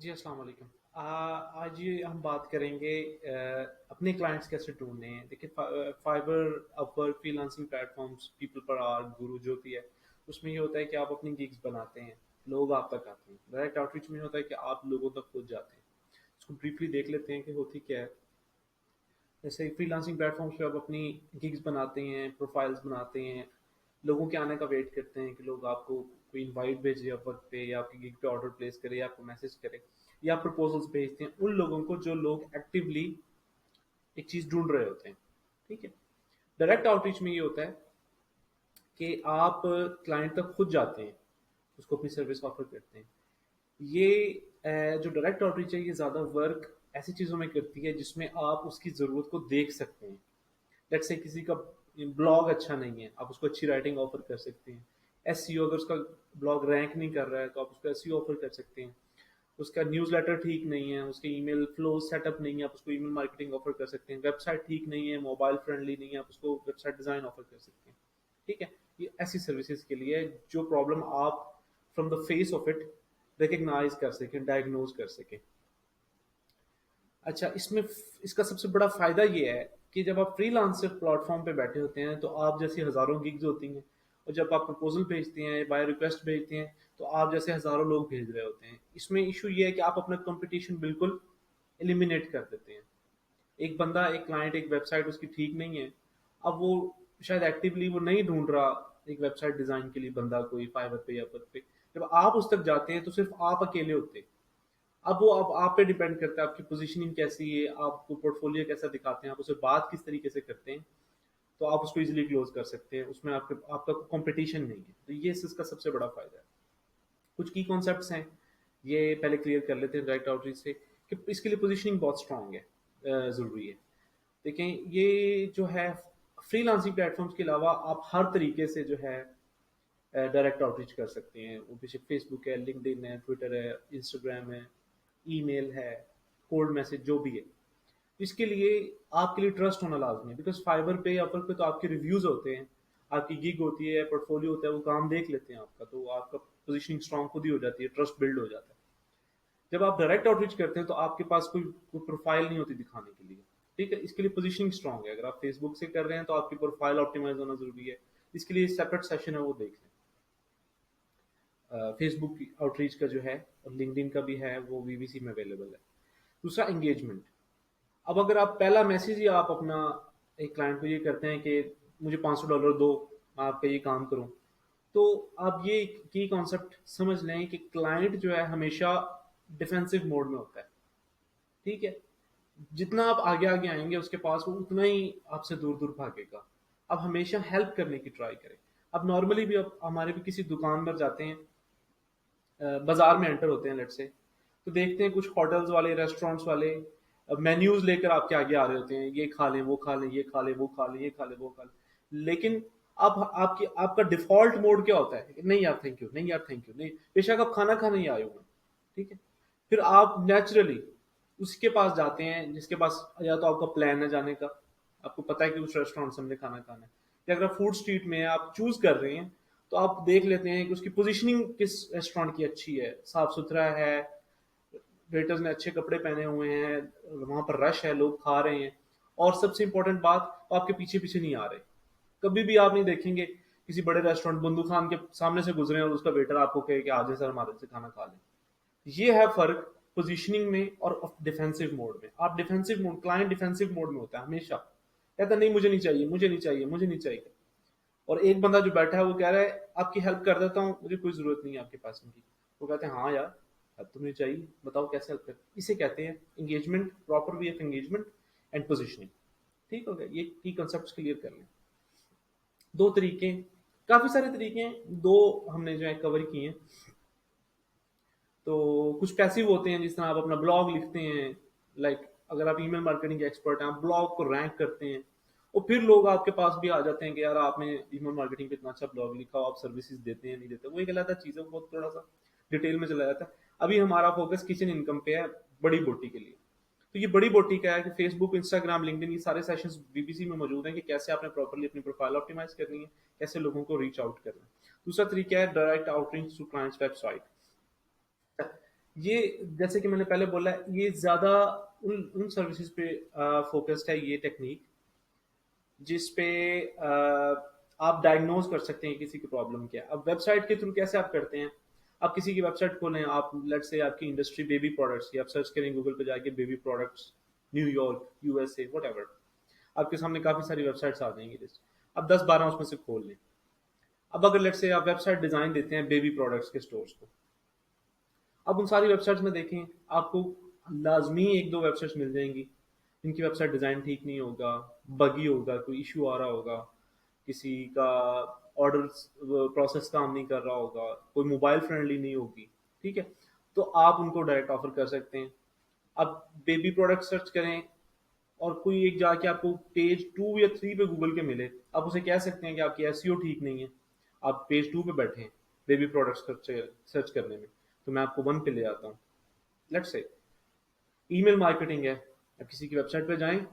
जी, अस्सलाम वालेकुम। आज ये हम बात करेंगे अपने क्लाइंट्स कैसे ढूँढने हैं। देखिए Fiverr, Upwork, freelancing platforms, people per hour, Guru जो भी है, उसमें ये होता है कि आप अपनी गिग्स बनाते हैं, लोग आप तक आते हैं। डायरेक्ट आउटरीच में होता है कि आप लोगों तक खुद जाते हैं। इसको ब्रीफली देख लेते हैं कि होती क्या है। जैसे फ्रीलांसिंग प्लेटफ़ॉर्म्स पे आप अपनी गिग्स बनाते हैं, प्रोफाइल्स बनाते हैं, लोगों के आने का वेट करते हैं कि लोग आपको कोई इनवाइट भेजे अपवर्क पे या आपकी गिग पे ऑर्डर प्लेस करे या आपको मैसेज करे या प्रपोजल्स भेजते हैं उन लोगों को जो लोग एक्टिवली एक चीज़ ढूंढ रहे होते हैं। ठीक है। डायरेक्ट आउटरीच में ये होता है कि आप क्लाइंट तक खुद जाते हैं, उसको अपनी सर्विस ऑफर करते हैं। ये जो डायरेक्ट आउटरीच है ये ज़्यादा वर्क ऐसी चीज़ों में करती है जिसमें आप उसकी ज़रूरत को देख सकते हैं। लेट्स से किसी का ब्लॉग अच्छा नहीं है, आप उसको अच्छी राइटिंग ऑफर कर सकते हैं। एसईओ, अगर उसका ब्लॉग रैंक नहीं कर रहा है तो आप उसको एसईओ ऑफर कर सकते हैं। उसका न्यूज़लेटर ठीक नहीं है, उसके ईमेल फ्लो सेटअप नहीं है, आप उसको ईमेल मार्केटिंग ऑफर कर सकते हैं। वेबसाइट ठीक नहीं है, मोबाइल फ्रेंडली नहीं है, आप उसको वेबसाइट डिज़ाइन ऑफर कर सकते हैं। ठीक है। ये ऐसी सर्विसेज के लिए है जो प्रॉब्लम आप from the face of it recognise कर सकें, डायग्नोज कर सकें। अच्छा, इसमें इसका सबसे बड़ा फ़ायदा ये है कि जब आप फ्रीलांसर प्लेटफ़ॉर्म पे बैठे होते हैं, तो आप जैसी हज़ारों गिग्स होती हैं और जब आप प्रपोज़ल भेजते हैं, बाय रिक्वेस्ट भेजते हैं, तो आप जैसे हज़ारों लोग भेज रहे होते हैं। इसमें इश्यू ये है कि आप अपना कॉम्पिटिशन बिल्कुल एलिमिनेट कर देते हैं। एक बंदा, एक क्लाइंट, एक वेबसाइट उसकी ठीक नहीं है, अब वो शायद एक्टिवली वो नहीं ढूँढ रहा एक वेबसाइट डिज़ाइन के लिए बंदा कोई फाइवर पे या अपवर्क पे। जब आप उस तक जाते हैं, तो सिर्फ़ आप अकेले होते हैं। अब वो अब आप पे डिपेंड करता है आपकी पोजीशनिंग कैसी है, आपको पोर्टफोलियो कैसा दिखाते हैं, आप उसे बात किस तरीके से करते हैं, तो आप उसको इजीली क्लोज कर सकते हैं। उसमें आपके आपका कंपटीशन नहीं है, तो ये इसका सबसे बड़ा फायदा है। कुछ की कॉन्सेप्ट्स हैं, ये पहले क्लियर कर लेते हैं डायरेक्ट आउटरीच से कि इसके लिए पोजीशनिंग बहुत स्ट्रांग है, ज़रूरी है। देखें, ये जो है फ्रीलांसिंग प्लेटफॉर्म्स के अलावा आप हर तरीके से जो है डायरेक्ट आउटरीच कर सकते हैं। वो बेशक फेसबुक है, लिंक्डइन है, ट्विटर है, इंस्टाग्राम है, ईमेल है, कोल्ड मैसेज जो भी है। इसके लिए आपके लिए ट्रस्ट होना लाजमी है, बिकॉज फाइवर पे या पर पे तो आपके रिव्यूज होते हैं, आपकी गिग होती है, पोर्टफोलियो होता है, वो काम देख लेते हैं आपका, तो आपका पोजीशनिंग स्ट्रांग खुद ही हो जाती है, ट्रस्ट बिल्ड हो जाता है। जब आप डायरेक्ट आउटरीच करते हैं तो आपके पास कोई प्रोफाइल नहीं होती दिखाने के लिए। ठीक है। इसके लिए पोजीशनिंग स्ट्रांग है। अगर आप फेसबुक से कर रहे हैं तो आपकी प्रोफाइल ऑप्टिमाइज होना जरूरी है। इसके लिए सेपरेट सेशन है, वो देख लें। फेसबुक आउटरीच का जो है और लिंक्डइन का भी है, वो वीवीसी में अवेलेबल है। दूसरा, एंगेजमेंट। अब अगर आप पहला मैसेज ही आप अपना एक क्लाइंट को ये करते हैं कि मुझे $500 दो, मैं आपका ये काम करूं, तो आप ये की कॉन्सेप्ट समझ लें कि क्लाइंट जो है हमेशा डिफेंसिव मोड में होता है। ठीक है। जितना आप आगे आगे आएंगे उसके पास, वो उतना ही आपसे दूर दूर भागेगा। आप हमेशा हेल्प करने की ट्राई करें। अब नॉर्मली भी आप हमारे भी किसी दुकान पर जाते हैं, बाजार में एंटर होते हैं लेट्स से, तो देखते हैं कुछ होटल्स वाले, रेस्टोरेंट्स वाले मेन्यूज लेकर आपके आगे आ रहे होते हैं, ये खा लें, वो खा लें, ये खा लें, वो खा लें, ये खा लें, वो खा लें। लेकिन अब आपका डिफॉल्ट मोड क्या होता है? नहीं यार थैंक यू, नहीं यार थैंक यू, नहीं, बेशक आप खाना खाने ही आए हो। ठीक है। फिर आप नेचुरली उसके पास जाते हैं जिसके पास या तो आपका प्लान है जाने का, आपको पता है कि उस रेस्टोरेंट से हमने खाना खाना है, या अगर फूड स्ट्रीट में है, आप चूज कर रहे हैं, तो आप देख लेते हैं कि उसकी पोजीशनिंग किस रेस्टोरेंट की अच्छी है, साफ सुथरा है, वेटर्स ने अच्छे कपड़े पहने हुए हैं, वहां पर रश है, लोग खा रहे हैं, और सबसे इंपॉर्टेंट बात, वो आपके पीछे पीछे नहीं आ रहे। कभी भी आप नहीं देखेंगे किसी बड़े रेस्टोरेंट बंदू खान के सामने से गुजरे और उसका वेटर आपको कहे कि आज सर हमारे से खाना खा लें। ये है फर्क पोजीशनिंग में और डिफेंसिव मोड में। आप defensive mode, client defensive mode में होता है हमेशा, कहता नहीं मुझे नहीं चाहिए, मुझे नहीं चाहिए, मुझे नहीं चाहिए। और एक बंदा जो बैठा है वो कह रहा है आपकी हेल्प कर देता हूँ, मुझे कोई जरूरत नहीं है आपके पास की। वो कहते हैं हाँ यार, अब तुम्हें चाहिए, बताओ कैसे हेल्प कर। इसे कहते हैं engagement, proper way of engagement and positioning. ठीक हो गया, ये की कंसेप्ट क्लियर कर लें। दो तरीके, काफी सारे तरीके हैं, दो हमने जो है कवर किए हैं। तो कुछ पैसिव होते हैं, जिस तरह आप अपना ब्लॉग लिखते हैं, लाइक अगर आप ईमेल मार्केटिंग के एक्सपर्ट हैं, आप ब्लॉग को रैंक करते हैं, और फिर लोग आपके पास भी आ जाते हैं कि यार आपने ईमेल मार्केटिंग पे इतना अच्छा ब्लॉग लिखा, आप सर्विसेज देते हैं नहीं देते, वो एक अलग चीज़ है, वो थोड़ा सा डिटेल में चला जाता है। अभी हमारा फोकस किचन इनकम पे है, बड़ी बोटी के लिए। तो ये बड़ी बोटी का है कि फेसबुक, इंस्टाग्राम, लिंक्डइन, ये सारे सेशंस बीबीसी में मौजूद हैं कि कैसे आपने प्रॉपर्ली अपनी प्रोफाइल ऑप्टिमाइज करनी है, कैसे लोगों को रीच आउट करना है। दूसरा तरीका है direct outreach to clients website. ये जैसे कि मैंने पहले बोला, ये ज़्यादा उन उन सर्विसेज पे फोकस्ड है ये टेक्निक, जिस पे आप डायग्नोज कर सकते हैं किसी की प्रॉब्लम क्या है। अब वेबसाइट के थ्रू कैसे आप करते हैं? आप किसी की वेबसाइट खोलें, आप लेट्स से आपकी इंडस्ट्री बेबी प्रोडक्ट्स की, आप सर्च करें गूगल पे जाके baby products New York USA what, आपके सामने काफ़ी सारी वेबसाइट्स आ जाएंगी लिस्ट। आप 10-12 उसमें से खोल लें। अब अगर लेट्स से आप वेबसाइट डिज़ाइन देते हैं बेबी प्रोडक्ट्स के स्टोर्स को, अब उन सारी वेबसाइट्स में देखें, आपको लाजमी एक दो वेबसाइट्स मिल जाएंगी जिनकी वेबसाइट डिज़ाइन ठीक नहीं होगा, बगी होगा, कोई इशू आ रहा होगा, किसी का ऑर्डर प्रोसेस काम नहीं कर रहा होगा, कोई मोबाइल फ्रेंडली नहीं होगी। ठीक है, तो आप उनको डायरेक्ट ऑफर कर सकते हैं। अब बेबी प्रोडक्ट सर्च करें और कोई एक जाके आपको पेज 2 या 3 पे गूगल के मिले, आप उसे कह सकते हैं कि आपकी एसईओ ठीक नहीं है, आप पेज 2 पे बैठे हैं बेबी प्रोडक्ट्स सर्च करने में, तो मैं आपको 1 पे ले आता हूँ। लेट्स से ईमेल मार्केटिंग है, आप किसी की वेबसाइट पे जाएं,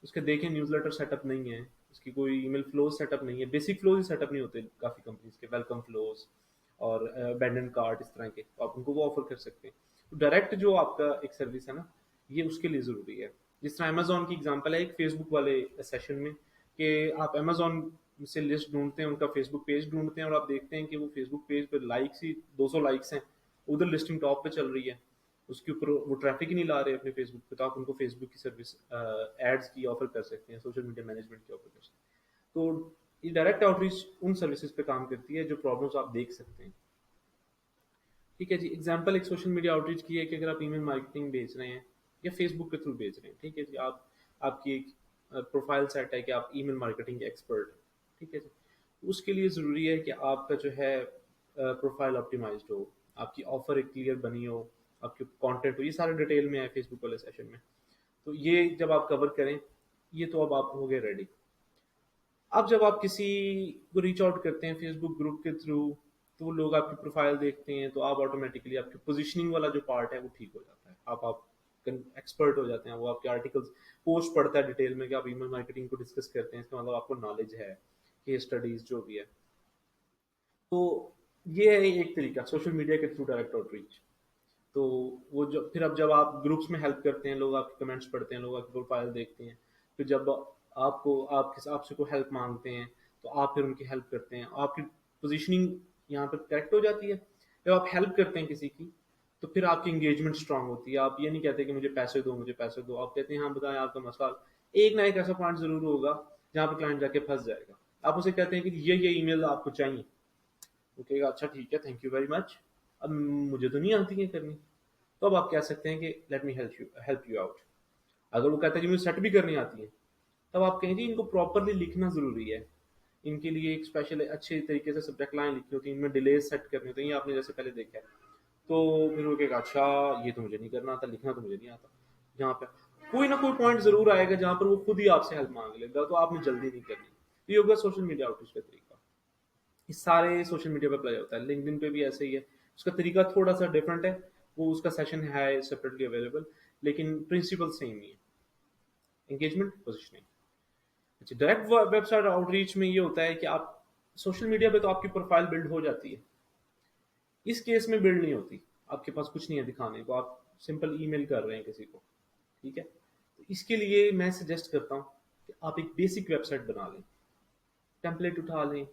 उसके देखें न्यूज़लेटर सेटअप नहीं है, उसकी कोई ईमेल फ्लोज सेटअप नहीं है, बेसिक फ्लोज ही सेटअप नहीं होते काफ़ी कंपनीज के, वेलकम फ्लोज और अबेंडन कार्ट इस तरह के, तो आप उनको वो ऑफर कर सकते हैं। तो डायरेक्ट जो आपका एक सर्विस है ना, ये उसके लिए ज़रूरी है। जिस तरह अमेजोन की एग्जांपल है एक फेसबुक वाले सेशन में, कि आप अमेजोन से लिस्ट ढूंढते हैं, उनका फेसबुक पेज ढूंढते हैं और आप देखते हैं कि वो फेसबुक पेज पर लाइक्स ही 200 लाइक्स हैं, उधर लिस्टिंग टॉप पे चल रही है, उसके ऊपर वो ट्रैफिक ही नहीं ला रहे अपने फेसबुक पे, तो आप उनको फेसबुक की सर्विस एड्स की ऑफर कर सकते हैं, सोशल मीडिया मैनेजमेंट की ऑफर कर सकते हैं। तो ये डायरेक्ट आउटरीच उन सर्विसेज पे काम करती है जो प्रॉब्लम्स आप देख सकते हैं। ठीक है जी, एग्जांपल एक सोशल मीडिया आउटरीच की है कि अगर आप ईमेल मार्केटिंग बेच रहे हैं या फेसबुक के थ्रू बेच रहे हैं, ठीक है जी, आप आपकी एक प्रोफाइल सेट है कि आप ईमेल मार्केटिंग एक्सपर्ट हैं, ठीक है जी, उसके लिए ज़रूरी है कि आपका जो है प्रोफाइल ऑप्टिमाइज्ड हो, आपकी ऑफर एक क्लियर बनी हो, आपके कंटेंट हो, ये सारे डिटेल में है फेसबुक वाले सेशन में। तो ये जब आप कवर करें, ये तो अब आप हो गए रेडी। अब जब आप किसी को रीच आउट करते हैं फेसबुक ग्रुप के थ्रू, तो वो लोग आपकी प्रोफाइल देखते हैं, तो आप ऑटोमेटिकली आपकी पोजीशनिंग वाला जो पार्ट है वो ठीक हो जाता है, आप एक्सपर्ट हो जाते हैं, वो आपके आर्टिकल्स पोस्ट पढ़ता है डिटेल में कि आप ईमेल मार्केटिंग को डिस्कस करते हैं, इसका मतलब आपको नॉलेज है, केस स्टडीज जो भी है। तो ये है एक तरीका सोशल मीडिया के थ्रू डायरेक्ट आउटरीच। तो वो जब फिर अब जब आप ग्रुप्स में हेल्प करते हैं, लोग आपके कमेंट्स पढ़ते हैं, लोग आपकी प्रोफाइल देखते हैं, फिर जब आपसे कोई हेल्प मांगते हैं, तो आप फिर उनकी हेल्प करते हैं, आपकी पोजीशनिंग यहाँ पर करेक्ट हो जाती है। जब आप हेल्प करते हैं किसी की, तो फिर आपकी इंगेजमेंट स्ट्रांग होती है, आप ये नहीं कहते कि मुझे पैसे दो, मुझे पैसे दो, आप कहते हैं हाँ बताएं आपका मसला। एक ना एक ऐसा पॉइंट जरूर होगा जहाँ पर क्लाइंट जाके फंस जाएगा, आप उसे कहते हैं कि ये ईमेल आपको चाहिए, वो कहेगा अच्छा ठीक है थैंक यू वेरी मच, अब मुझे तो नहीं आती है करनी, तो अब आप कह सकते हैं कि let me help you out. अगर वो कहता है कि मुझे सेट भी करनी आती है, तब आप कहें जी इनको प्रॉपरली लिखना जरूरी है, इनके लिए एक स्पेशल अच्छे तरीके से सब्जेक्ट लाइन लिखनी होती है, इनमें डिले सेट करनी होती है, ये आपने जैसे पहले देखा है। तो फिर वो कहेगा अच्छा ये तो मुझे नहीं करना आता, लिखना तो मुझे नहीं आता। जहाँ पे कोई ना कोई पॉइंट जरूर आएगा जहाँ पर वो खुद ही आपसे हेल्प मांग लेगा, तो आपने जल्दी नहीं करनी। ये होगा सोशल मीडिया आउटरीच का तरीका, इस सारे सोशल मीडिया पे अप्लाई होता है, लिंक्डइन पे भी ऐसे ही है, उसका तरीका थोड़ा सा डिफरेंट है, वो उसका सेशन है सेपरेटली अवेलेबल, लेकिन प्रिंसिपल सेम ही है, एंगेजमेंट पोजिशनिंग। अच्छा, डायरेक्ट वेबसाइट आउटरीच में ये होता है कि आप सोशल मीडिया पे तो आपकी प्रोफाइल बिल्ड हो जाती है, इस केस में बिल्ड नहीं होती, आपके पास कुछ नहीं है दिखाने को, आप सिंपल ईमेल कर रहे हैं किसी को, ठीक है। तो इसके लिए मैं सजेस्ट करता हूँ कि आप एक बेसिक वेबसाइट बना लें, टेम्पलेट उठा लें,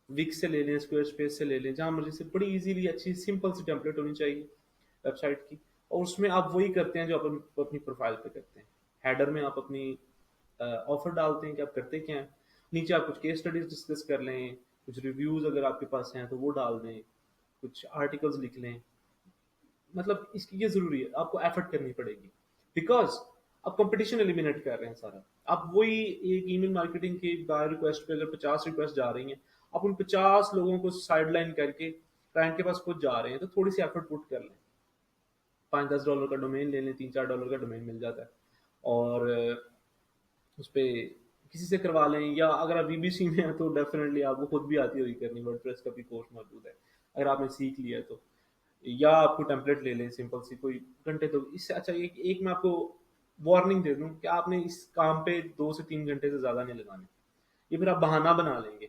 विक्स से ले लें, स्क्वायर स्पेस से ले लें, जहाँ मर्जी से, बड़ी इजीली अच्छी सिंपल सी टेम्पलेट होनी चाहिए वेबसाइट की, और उसमें आप वही करते हैं जो आप अपनी प्रोफाइल पे करते हैं। हेडर में आप अपनी ऑफर डालते हैं कि आप करते क्या हैं, नीचे आप कुछ केस स्टडीज डिस्कस कर लें, कुछ रिव्यूज अगर आपके पास हैं तो वो डाल दें, कुछ आर्टिकल्स लिख लें। मतलब इसकी ये जरूरी है, आपको एफर्ट करनी पड़ेगी, बिकॉज आप कंपटीशन एलिमिनेट कर रहे हैं सारा। आप वही एक ईमेल मार्केटिंग की बाय रिक्वेस्ट पे अगर 50 रिक्वेस्ट जा रही हैं, आप उन 50 लोगों को साइडलाइन करके क्लाइंट के पास खुद जा रहे हैं, तो थोड़ी सी एफर्ट पुट कर लें, $5-10 का डोमेन ले लें, $3-4 का डोमेन मिल जाता है, और उस पर किसी से करवा लें, या अगर आप वीबीसी में हैं तो डेफिनेटली आपको खुद भी आती होगी करनी, वर्डप्रेस का भी कोर्स मौजूद है अगर आपने सीख लिया है तो, या आपको टेम्पलेट ले लें सिंपल सी कोई घंटे, तो इससे अच्छा एक मैं आपको वार्निंग दे दूं कि आपने इस काम पे 2 से 3 घंटे से ज़्यादा नहीं लगाने, ये फिर आप बहाना बना लेंगे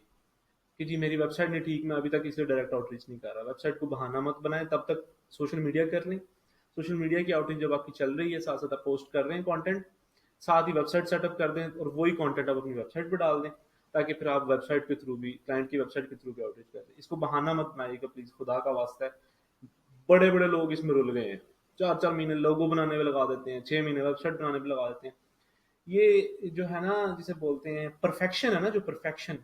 कि जी मेरी वेबसाइट नहीं ठीक, मैं अभी तक इसलिए डायरेक्ट आउटरीच नहीं कर रहा। वेबसाइट को बहाना मत बनाएं, तब तक सोशल मीडिया कर लें, सोशल मीडिया की आउटिंग जब आपकी चल रही है, साथ साथ आप पोस्ट कर रहे हैं कंटेंट, साथ ही वेबसाइट सेटअप कर दें और वही कंटेंट आप अपनी वेबसाइट पर डाल दें, ताकि फिर आप वेबसाइट के थ्रू भी, क्लाइंट की वेबसाइट के थ्रू भी आउटेज कर दें। इसको बहाना मत बनाइएगा प्लीज, खुदा का वास्ता है। बड़े बड़े लोग इसमें रुल गए हैं, 4 4 महीने लोगो बनाने में लगा देते हैं, 6 महीने वेबसाइट बनाने में लगा देते हैं। ये जो है ना, जिसे बोलते हैं परफेक्शन है ना, जो perfection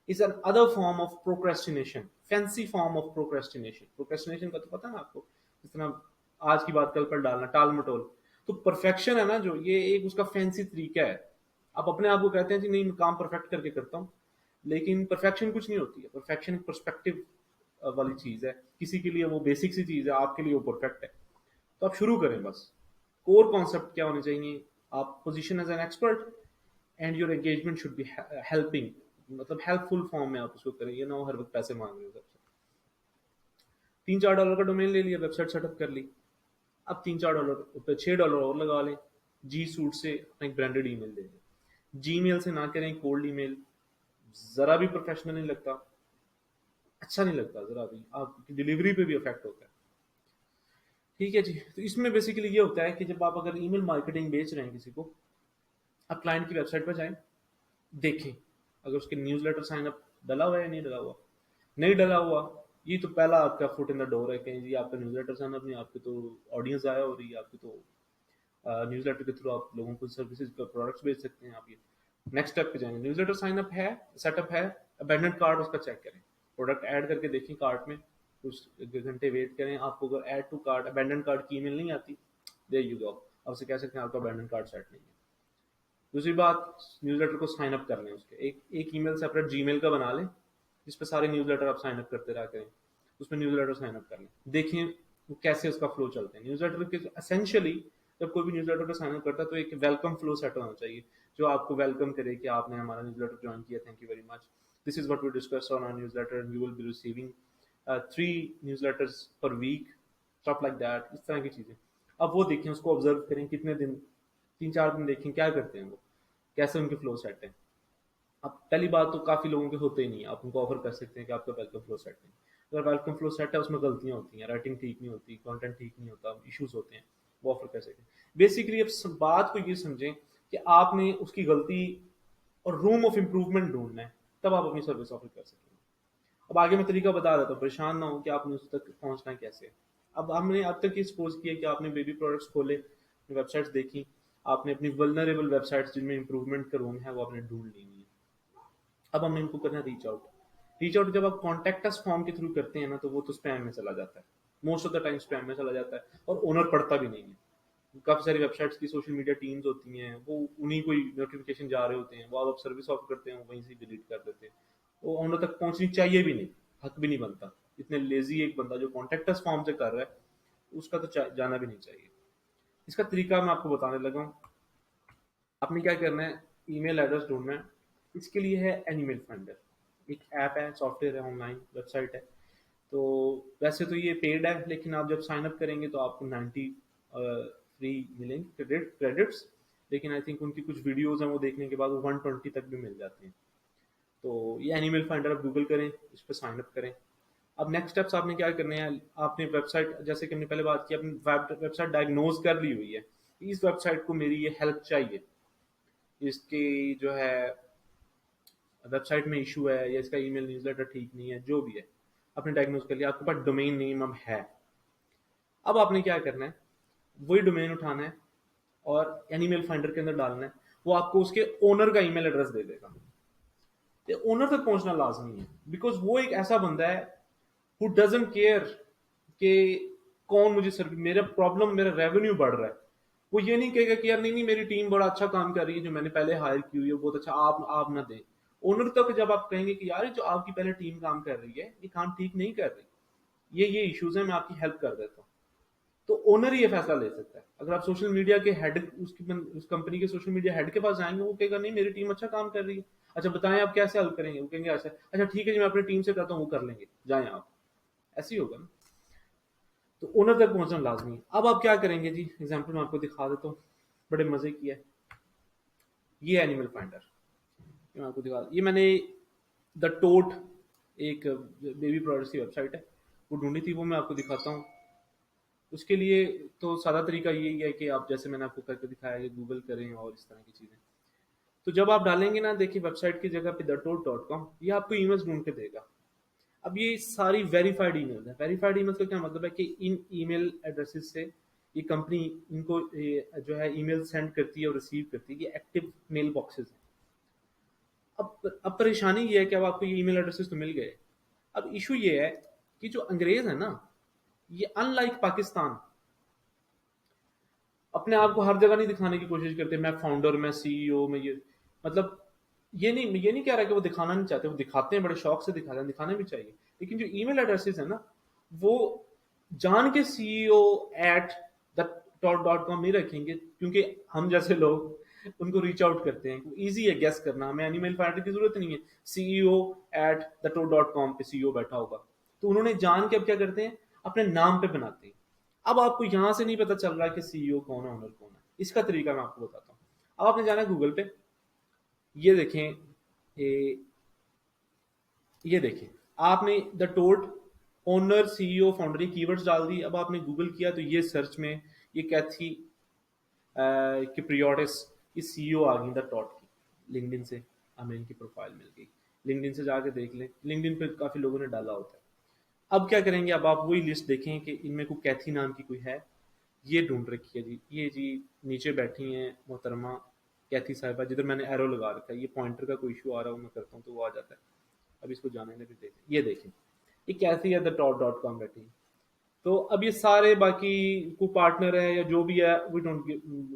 is an other form of procrastination, fancy form of procrastination. Procrastination का तो पता है ना आपको, जिस तरह आज की बात कल पर डालना, टाल मटोल। तो परफेक्शन है ना जो, ये एक उसका फैंसी तरीका है। आप अपने आप को कहते हैं कि नहीं मैं काम परफेक्ट करके करता हूँ, लेकिन परफेक्शन कुछ नहीं होती है। परफेक्शन एक पर्सपेक्टिव वाली चीज है, किसी के लिए वो बेसिक सी चीज है, आपके लिए वो परफेक्ट है। तो आप शुरू करें बस। कोर कॉन्सेप्ट क्या होने चाहिए, आप position as an expert and your engagement should be helping, मतलब हेल्पफुल फॉर्म में आप उसको करें, ये ना हो हर वक्त पैसे मांग रहे हो सबसे। $3 4 का डोमेन ले लिया, वेबसाइट सेटअप कर ली। अब $3 4 पे $6 और लगा लें, जी सूट से अपना एक ब्रांडेड ईमेल दे दें। जी मेल से ना करें, कोल्ड ईमेल जरा भी प्रोफेशनल नहीं लगता, अच्छा नहीं लगता जरा भी, आपकी डिलीवरी पे भी इफेक्ट होता है। ठीक है जी। तो इसमें बेसिकली ये होता है कि जब आप अगर ईमेल मार्केटिंग बेच रहे हैं किसी को, आप क्लाइंट की वेबसाइट पर जाएं, देखें अगर उसके न्यूज़लेटर साइन अप डला हुआ है या नहीं डला हुआ। नहीं डला हुआ, ये तो पहला आपका फुट इन द डोर है, कहीं जी आपका न्यूज़लेटर साइन अप नहीं, आपकी तो ऑडियंस आया हो रही है, आपकी तो न्यूज़लेटर के थ्रू आप लोगों को सर्विसेज का प्रोडक्ट्स बेच सकते हैं आप। ये नेक्स्ट स्टेप पे जाएंगे, न्यूज़लेटर साइन अप है, सेटअप है, अबेंडन कार्ड उसका चेक करें, प्रोडक्ट ऐड करके देखें कार्ट में, कुछ एक घंटे वेट करें। आपको अगर add to cart abandon cart की ईमेल नहीं आती, देयर यू गो, आप उसे कह सकते हैं आपका अबेंडन कार्ड सेट नहीं है। दूसरी बात, न्यूज़लेटर को साइन अप कर लें, उसके एक ईमेल सेपरेट जीमेल का बना लें, जिस पे सारे न्यूज़लेटर आप साइन अप करते रहा करें, उसमें न्यूज़लेटर साइन अप कर लें, देखें वो कैसे उसका फ्लो चलते हैं। न्यूज़लेटर के एसेंशियली जब कोई भी न्यूज़लेटर पे साइन अप करता है तो एक वेलकम फ्लो सेट होना चाहिए, जो आपको वेलकम करे कि आपने हमारा न्यूज़लेटर ज्वाइन किया, thank you very much, this is what we discuss on our newsletter and you will be receiving 3 newsletters per week, stuff like that, इस तरह की चीजें। अब वो देखें, उसको ऑब्जर्व करें, कितने दिन, 3 4 दिन देखें क्या करते हैं वो, कैसे उनके फ्लो सेट है। अब पहली बात तो काफी लोगों के होते ही नहीं है, आप उनको ऑफर कर सकते हैं कि आपका वेलकम फ्लो सेट नहीं। अगर वेलकम फ्लो सेट है उसमें गलतियां होती हैं, राइटिंग ठीक नहीं होती, कंटेंट ठीक नहीं होता, इश्यूज होते हैं, वो ऑफर कर सकते हैं। बेसिकली अब बात को ये समझें कि आपने उसकी गलती और रूम ऑफ इम्प्रूवमेंट ढूंढना है, तब आप अपनी सर्विस ऑफर कर सकेंगे। अब आगे मैं तरीका बता देता हूँ, परेशान ना हो कि आपने उस तक पहुंचना है कैसे। अब हमने अब तक ये सपोज किया कि आपने बेबी प्रोडक्ट्स खोले, वेबसाइट्स देखी, आपने अपनी वल्नरेबल वेबसाइट्स जिनमें इंप्रूवमेंट का रूम है वो आपने ढूंढ ली हुई है। अब हमने इनको करना रीच आउट। रीच आउट जब आप कॉन्टेक्ट अस फॉर्म के थ्रू करते हैं ना, तो वो तो स्पैम में चला जाता है, most of the time spam में चला जाता है और ओनर पढ़ता भी नहीं है। काफी सारी वेबसाइट्स की सोशल मीडिया टीम्स होती हैं, वो उन्हीं कोई नोटिफिकेशन जा रहे होते हैं, वो आप सर्विस ऑफर करते हैं वो वहीं से डिलीट कर देते हैं, वो ओनर तक पहुंचनी चाहिए भी नहीं, हक भी नहीं बनता। इतने लेजी एक बंदा जो कॉन्टेक्ट अस फॉर्म से कर रहा है उसका तो जाना भी नहीं चाहिए। इसका तरीका मैं आपको बताने लगा हूँ। आपने क्या करना है, ईमेल एड्रेस ढूंढना है। इसके लिए है एनिमेल फाइंडर, एक ऐप है, सॉफ्टवेयर है, ऑनलाइन वेबसाइट है। तो वैसे तो ये पेड है, लेकिन आप जब साइन अप करेंगे तो आपको 90 फ्री मिलेंगे क्रेडिट्स, लेकिन आई थिंक उनकी कुछ वीडियोस हैं वो देखने के बाद वो 120 तक भी मिल जाते हैं। तो ये एनिमल फाइंडर आप गूगल करें, इस पर साइन अप करें। अब नेक्स्ट स्टेप्स आपने क्या करने हैं, आपने वेबसाइट, जैसे कि हमने पहले बात की, अपनी वेबसाइट डायग्नोज कर ली हुई है, इस वेबसाइट को मेरी ये हेल्प चाहिए, इसकी जो है वेबसाइट में इशू है या इसका ईमेल न्यूज़लेटर ठीक नहीं है, जो भी है आपने डायग्नोज कर लिया, आपके पास डोमेन नेम अब है। अब आपने क्या करना है, वही डोमेन उठाना है और एनिमल फाइंडर के अंदर डालना है, वो आपको उसके ओनर का ईमेल एड्रेस दे देगा। तो ओनर तक पहुंचना लाजमी है, बिकॉज वो एक ऐसा बंदा है हु डजंट केयर कि कौन मुझे सर्विस, मेरा प्रॉब्लम, मेरा रेवेन्यू बढ़ रहा है। वो ये नहीं कहेगा कि यार नहीं नहीं मेरी टीम बड़ा अच्छा काम कर रही है, जो मैंने पहले हायर की हुई है बहुत अच्छा, आप ना दें। ओनर तक जब आप कहेंगे कि यार जो आपकी पहले टीम काम कर रही है ये काम ठीक नहीं कर रही, ये इश्यूज है, मैं आपकी हेल्प कर देता हूँ, तो ओनर ही ये फैसला ले सकता है। अगर आप सोशल मीडिया के हेड, उस कंपनी के सोशल मीडिया हेड के पास जाएंगे, वो कहेगा नहीं मेरी टीम अच्छा काम कर रही है, अच्छा बताएं आप कैसे हल करेंगे, वो कहेंगे अच्छा अच्छा ठीक है जी मैं अपनी टीम से करता हूँ, वो कर लेंगे, जाएं आप। ऐसे ही होगा ना। तो ओनर तक पहुंचना लाजमी है। अब आप क्या करेंगे जी, एग्जाम्पल मैं आपको दिखा देता हूँ, बड़े मजे की है। ये एनिमल फाइंडर, मैं आपको दिखा, ये मैंने द टोट, एक बेबी प्रोडक्ट्स की वेबसाइट है, वो ढूंढी थी, वो मैं आपको दिखाता हूँ। उसके लिए तो सादा तरीका यही है कि आप, जैसे मैंने आपको करके दिखाया, कि गूगल करें और इस तरह की चीज़ें। तो जब आप डालेंगे ना, देखिए वेबसाइट की जगह पे thetoad.com, ये आपको ईमेल्स ढूंढ के देगा। अब ये सारी वेरीफाइड ईमेल है। वेरीफाइड ईमेल का क्या मतलब है कि इन ईमेल एड्रेसेस से ये कंपनी इनको जो है ईमेल सेंड करती है और रिसीव करती है, ये एक्टिव मेल बॉक्सेस हैं। अब परेशानी ये है कि अब आपको ये ईमेल एड्रेसेस तो मिल गए। अब इशू ये है कि जो अंग्रेज है ना, ये अनलाइक पाकिस्तान अपने आप को हर जगह नहीं दिखाने की कोशिश करते, मैं फाउंडर, मैं सीईओ, मैं ये, मतलब ये नहीं कह रहा कि वो दिखाना नहीं चाहते, वो दिखाते हैं, बड़े शौक से दिखाते हैं, दिखाने भी चाहिए। लेकिन जो ईमेल एड्रेसेस है ना, वो जान के सीईओ एट द .com नहीं रखेंगे, क्योंकि हम जैसे लोग उनको रीच आउट करते हैं। इजी है गेस करना, हमें एनिमल फाइंडर की जरूरत नहीं है। सीईओ एट द .com पे सीईओ बैठा होगा, तो उन्होंने जान के अब क्या करते हैं, अपने नाम पे बनाते हैं। अब आपको यहां से नहीं पता चल रहा कि सीईओ कौन है, ओनर कौन है। इसका तरीका मैं आपको बताता हूँ। अब आपने जाना है गूगल पे, ये देखें, ये ये देखें, आपने द टोट ओनर सीईओ फाउंडर ये कीवर्ड्स डाल दी। अब आपने गूगल किया तो ये सर्च में ये कैथी किप्रियोटिस, ये सीईओ आ गई द टॉट की। लिंक्डइन से हमें इनकी प्रोफाइल मिल गई। लिंक्डइन से जाके देख लें, लिंक्डइन पे काफी लोगों ने डाला होता है। अब क्या करेंगे, अब आप वही लिस्ट देखें कि इनमें कोई कैथी नाम की कोई है, ये ढूंढ रखी है जी, ये जी नीचे बैठी हैं मोहतरमा कैथी साहिबा, जिधर मैंने एरो लगा रखा है। ये पॉइंटर का कोई इशू आ रहा है, मैं करता हूँ तो वो आ जाता है। अब इसको जाने में भी देखें, ये देखें, ये कैथी है द .com बैठी है। तो अब ये सारे बाकी को पार्टनर है या जो भी है, वी डोंट,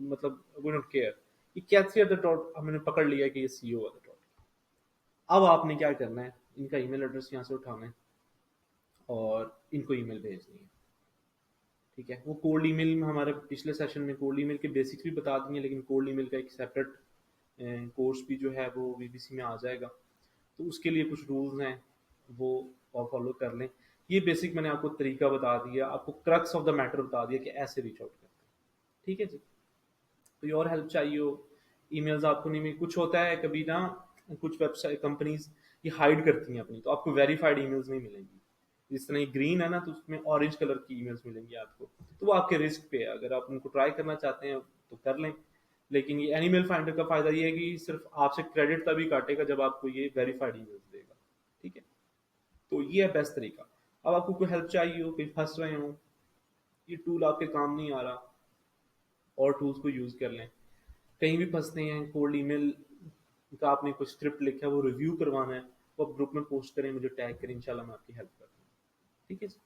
मतलब वी डोंट केयर। ये कैथी है द डॉट हमने पकड़ लिया कि ये सीईओ है द डॉट। अब आपने क्या करना है, इनका ईमेल एड्रेस यहाँ से उठाना है और इनको ईमेल भेजनी है। ठीक है, वो कोल्ड ईमेल में हमारे पिछले सेशन में कोल्ड ईमेल के बेसिक्स भी बता दिए, लेकिन कोल्ड ईमेल का एक सेपरेट कोर्स भी जो है वो वीबीसी में आ जाएगा। तो उसके लिए कुछ रूल्स हैं, वो आप फॉलो कर लें। ये बेसिक मैंने आपको तरीका बता दिया, आपको क्रक्स ऑफ द मैटर बता दिया कि ऐसे रीच आउट करते हैं। ठीक है जी। कोई और हेल्प चाहिए हो, ईमेल्स आपको नहीं मिल, कुछ होता है कभी ना, कुछ वेबसाइट कंपनीज ये हाइड करती हैं अपनी, तो आपको वेरीफाइड ईमेल्स नहीं मिलेंगी। जिस तरह ग्रीन है ना, तो उसमें ऑरेंज कलर की ईमेल्स मिलेंगी आपको। तो वो आपके रिस्क पे है, अगर आप उनको ट्राई करना चाहते हैं तो कर लें। लेकिन ये एनिमल फाइंडर का फायदा ये है कि सिर्फ आपसे क्रेडिट तभी काटेगा जब आपको ये वेरीफाइड ईमेल्स देगा। ठीक है, तो ये है बेस्ट तरीका। अब आपको कोई हेल्प चाहिए हो, कहीं फंस रहे हो, ये टूल आपके काम नहीं आ रहा, और टूल्स को यूज कर लें। कहीं भी फंसते हैं, कोल्ड ईमेल का आपने कुछ स्क्रिप्ट लिखा है वो रिव्यू करवाना है, वो आप ग्रुप में पोस्ट करें, मुझे टैग करें, इंशाल्लाह मैं आपकी हेल्प करता हूँ। ठीक है जी।